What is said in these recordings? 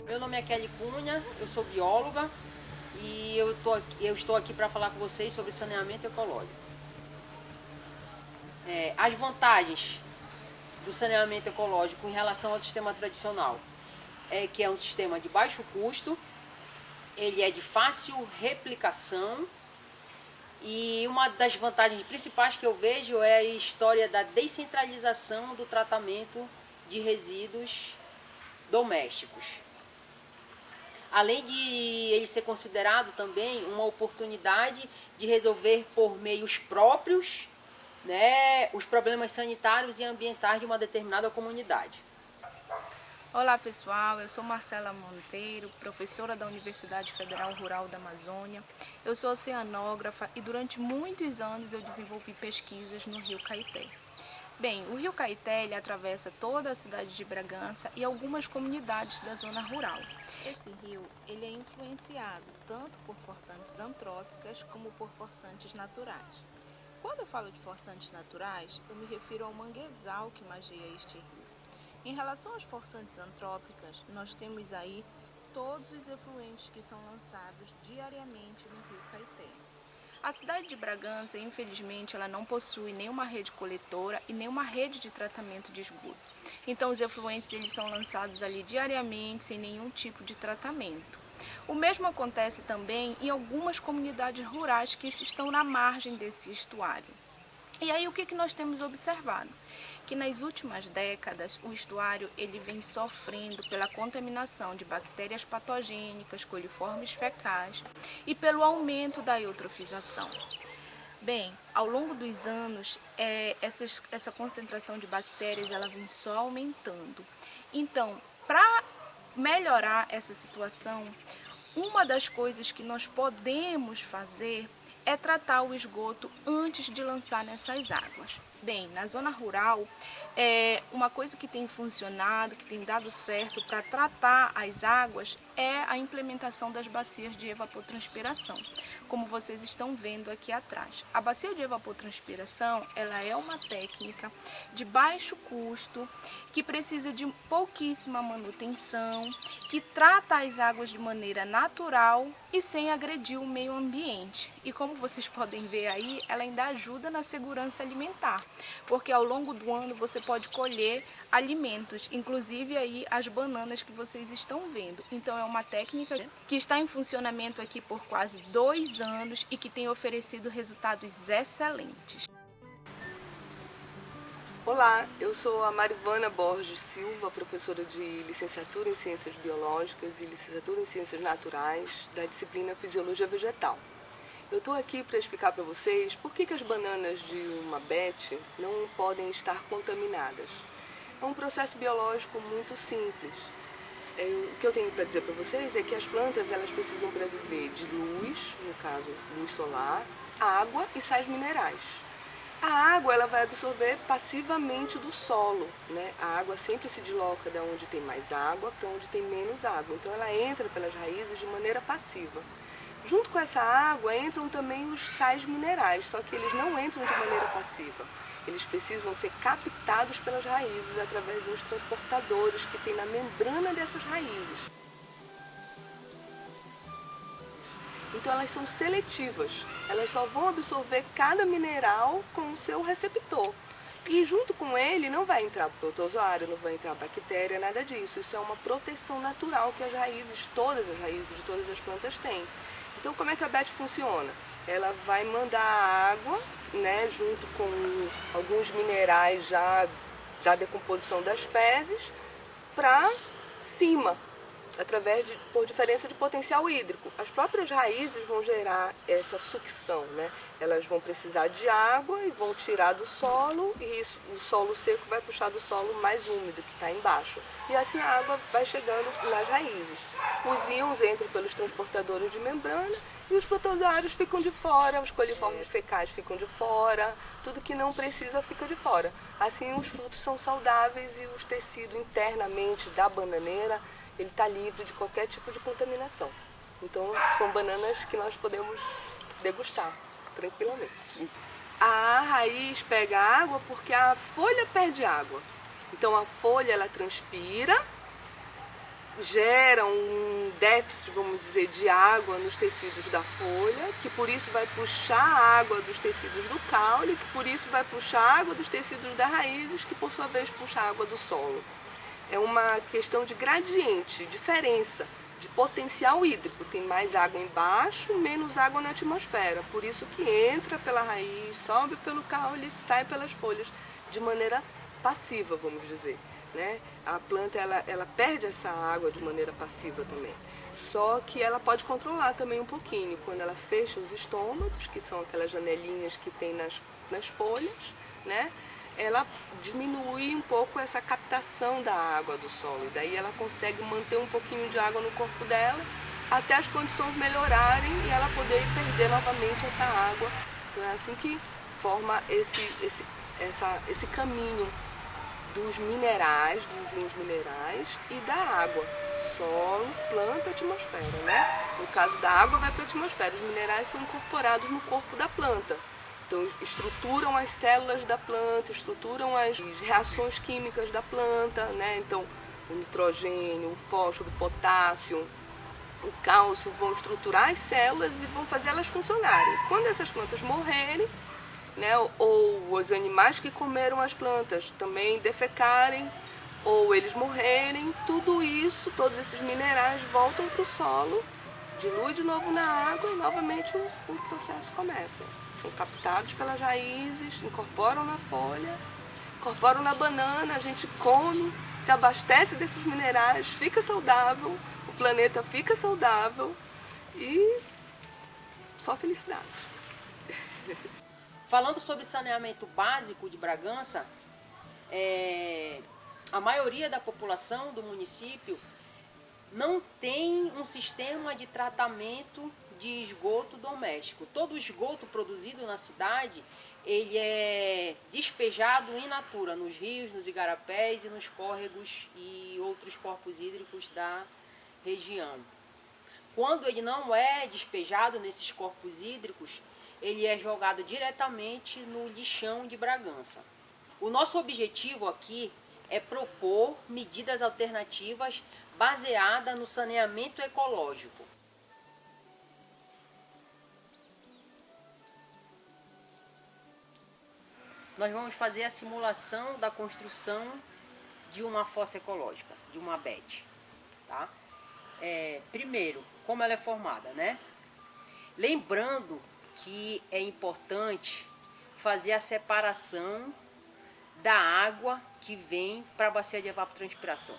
Meu nome é Kelly Cunha, eu sou bióloga e eu estou aqui para falar com vocês sobre saneamento ecológico. As vantagens do saneamento ecológico em relação ao sistema tradicional é que é um sistema de baixo custo, ele é de fácil replicação e uma das vantagens principais que eu vejo é a história da descentralização do tratamento de resíduos domésticos. Além de ele ser considerado também uma oportunidade de resolver por meios próprios, né, os problemas sanitários e ambientais de uma determinada comunidade. Olá pessoal, eu sou Marcela Monteiro, professora da Universidade Federal Rural da Amazônia. Eu sou oceanógrafa e durante muitos anos eu desenvolvi pesquisas no Rio Caeté. Bem, o Rio Caeté ele atravessa toda a cidade de Bragança e algumas comunidades da zona rural. Esse rio ele é influenciado tanto por forçantes antrópicas como por forçantes naturais. Quando eu falo de forçantes naturais, eu me refiro ao manguezal que margeia este rio. Em relação às forçantes antrópicas, nós temos aí todos os efluentes que são lançados diariamente no Rio Caeté. A cidade de Bragança, infelizmente, ela não possui nenhuma rede coletora e nenhuma rede de tratamento de esgoto. Então, os efluentes eles são lançados ali diariamente, sem nenhum tipo de tratamento. O mesmo acontece também em algumas comunidades rurais que estão na margem desse estuário. E aí, o que nós temos observado? Que nas últimas décadas o estuário ele vem sofrendo pela contaminação de bactérias patogênicas, coliformes fecais e pelo aumento da eutrofização. Bem, ao longo dos anos, essa concentração de bactérias ela vem só aumentando. Então, para melhorar essa situação, uma das coisas que nós podemos fazer é tratar o esgoto antes de lançar nessas águas. Bem, na zona rural, uma coisa que tem funcionado, que tem dado certo para tratar as águas é a implementação das bacias de evapotranspiração, como vocês estão vendo aqui atrás. A bacia de evapotranspiração, ela é uma técnica de baixo custo, que precisa de pouquíssima manutenção, que trata as águas de maneira natural e sem agredir o meio ambiente. E como vocês podem ver aí, ela ainda ajuda na segurança alimentar, porque ao longo do ano você pode colher alimentos, inclusive aí as bananas que vocês estão vendo. Então é uma técnica que está em funcionamento aqui por quase 2 anos e que tem oferecido resultados excelentes. Olá, eu sou a Marivana Borges Silva, professora de licenciatura em Ciências Biológicas e licenciatura em Ciências Naturais da disciplina Fisiologia Vegetal. Eu estou aqui para explicar para vocês por que as bananas de uma bete não podem estar contaminadas. É um processo biológico muito simples. O que eu tenho para dizer para vocês é que as plantas elas precisam para viver de luz, no caso luz solar, água e sais minerais. A água ela vai absorver passivamente do solo, né? A água sempre se desloca de onde tem mais água para onde tem menos água. Então ela entra pelas raízes de maneira passiva. Junto com essa água entram também os sais minerais, só que eles não entram de maneira passiva. Eles precisam ser captados pelas raízes através dos transportadores que tem na membrana dessas raízes. Então elas são seletivas, elas só vão absorver cada mineral com o seu receptor. E junto com ele não vai entrar protozoário, não vai entrar bactéria, nada disso. Isso é uma proteção natural que as raízes, todas as raízes de todas as plantas têm. Então como é que a BET funciona? Ela vai mandar a água, né, junto com alguns minerais já da decomposição das fezes, para cima, por diferença de potencial hídrico. As próprias raízes vão gerar essa sucção, né? Elas vão precisar de água e vão tirar do solo, e o solo seco vai puxar do solo mais úmido, que está embaixo. E assim a água vai chegando nas raízes. Os íons entram pelos transportadores de membrana e os protozoários ficam de fora, os coliformes fecais ficam de fora, tudo que não precisa fica de fora. Assim os frutos são saudáveis e o tecido internamente da bananeira ele está livre de qualquer tipo de contaminação. Então, são bananas que nós podemos degustar tranquilamente. A raiz pega água porque a folha perde água. Então, a folha ela transpira gera um déficit, vamos dizer, de água nos tecidos da folha, que por isso vai puxar a água dos tecidos do caule, que por isso vai puxar a água dos tecidos das raízes, que por sua vez puxa a água do solo. É uma questão de gradiente, diferença de potencial hídrico. Tem mais água embaixo, menos água na atmosfera. Por isso que entra pela raiz, sobe pelo caule, sai pelas folhas de maneira passiva, vamos dizer. Né? A planta ela perde essa água de maneira passiva também. Só que ela pode controlar também um pouquinho. Quando ela fecha os estômatos, que são aquelas janelinhas que tem nas folhas, né? Ela diminui um pouco essa captação da água do solo. E daí ela consegue manter um pouquinho de água no corpo dela até as condições melhorarem e ela poder perder novamente essa água. Então é assim que forma esse caminho dos minerais, dos íons minerais e da água. Solo, planta, atmosfera, né? No caso da água vai para a atmosfera, os minerais são incorporados no corpo da planta. Então estruturam as células da planta, estruturam as reações químicas da planta, né? Então o nitrogênio, o fósforo, o potássio, o cálcio vão estruturar as células e vão fazer elas funcionarem. Quando essas plantas morrerem, né, ou os animais que comeram as plantas também defecarem, ou eles morrerem, tudo isso, todos esses minerais voltam para o solo, dilui de novo na água e novamente o processo começa. São captados pelas raízes, incorporam na folha, incorporam na banana, a gente come, se abastece desses minerais, fica saudável, o planeta fica saudável e só felicidade. Falando sobre saneamento básico de Bragança, a maioria da população do município não tem um sistema de tratamento de esgoto doméstico. Todo o esgoto produzido na cidade, ele é despejado in natura, nos rios, nos igarapés e nos córregos e outros corpos hídricos da região. Quando ele não é despejado nesses corpos hídricos, ele é jogado diretamente no lixão de Bragança. O nosso objetivo aqui é propor medidas alternativas baseadas no saneamento ecológico. Nós vamos fazer a simulação da construção de uma fossa ecológica, de uma BET. Tá? Primeiro, como ela é formada, né? Lembrando que é importante fazer a separação da água que vem para a bacia de evapotranspiração.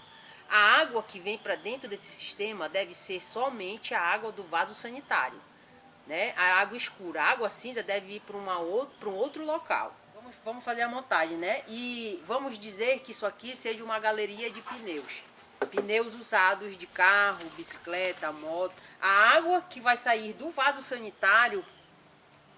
A água que vem para dentro desse sistema deve ser somente a água do vaso sanitário, né? A água escura, a água cinza deve ir para um outro local. Vamos fazer a montagem, né? E vamos dizer que isso aqui seja uma galeria de pneus. Pneus usados de carro, bicicleta, moto. A água que vai sair do vaso sanitário,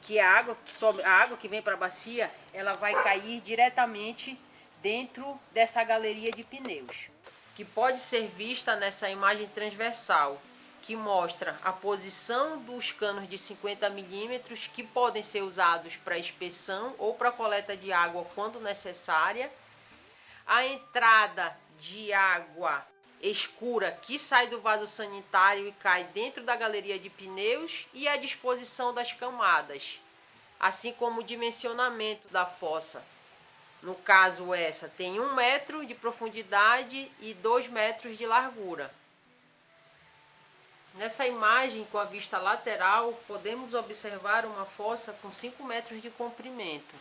que é a água que vem para a bacia, ela vai cair diretamente dentro dessa galeria de pneus, que pode ser vista nessa imagem transversal, que mostra a posição dos canos de 50 milímetros que podem ser usados para inspeção ou para coleta de água quando necessária, a entrada de água escura que sai do vaso sanitário e cai dentro da galeria de pneus e a disposição das camadas, assim como o dimensionamento da fossa. No caso, essa tem 1 metro de profundidade e 2 metros de largura. Nessa imagem, com a vista lateral, podemos observar uma fossa com 5 metros de comprimento,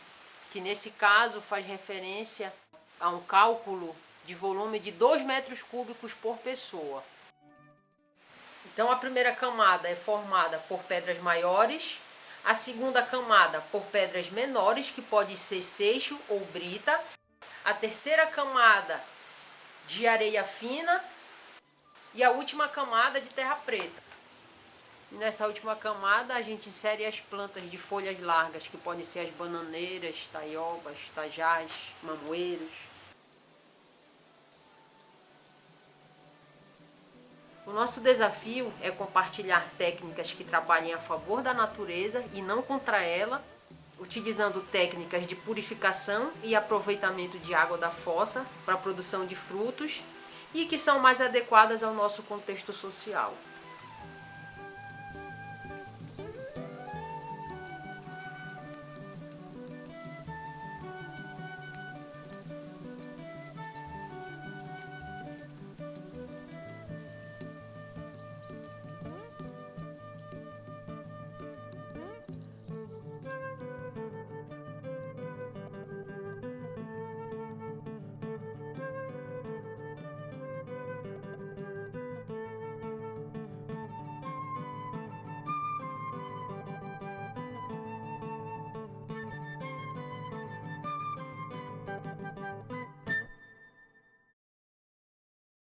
que nesse caso faz referência a um cálculo de volume de 2 metros cúbicos por pessoa. Então a primeira camada é formada por pedras maiores, a segunda camada por pedras menores, que pode ser seixo ou brita, a terceira camada de areia fina e a última camada de terra preta. Nessa última camada a gente insere as plantas de folhas largas, que podem ser as bananeiras, taiobas, tajás, mamoeiros. O nosso desafio é compartilhar técnicas que trabalhem a favor da natureza e não contra ela, utilizando técnicas de purificação e aproveitamento de água da fossa para a produção de frutos e que são mais adequadas ao nosso contexto social.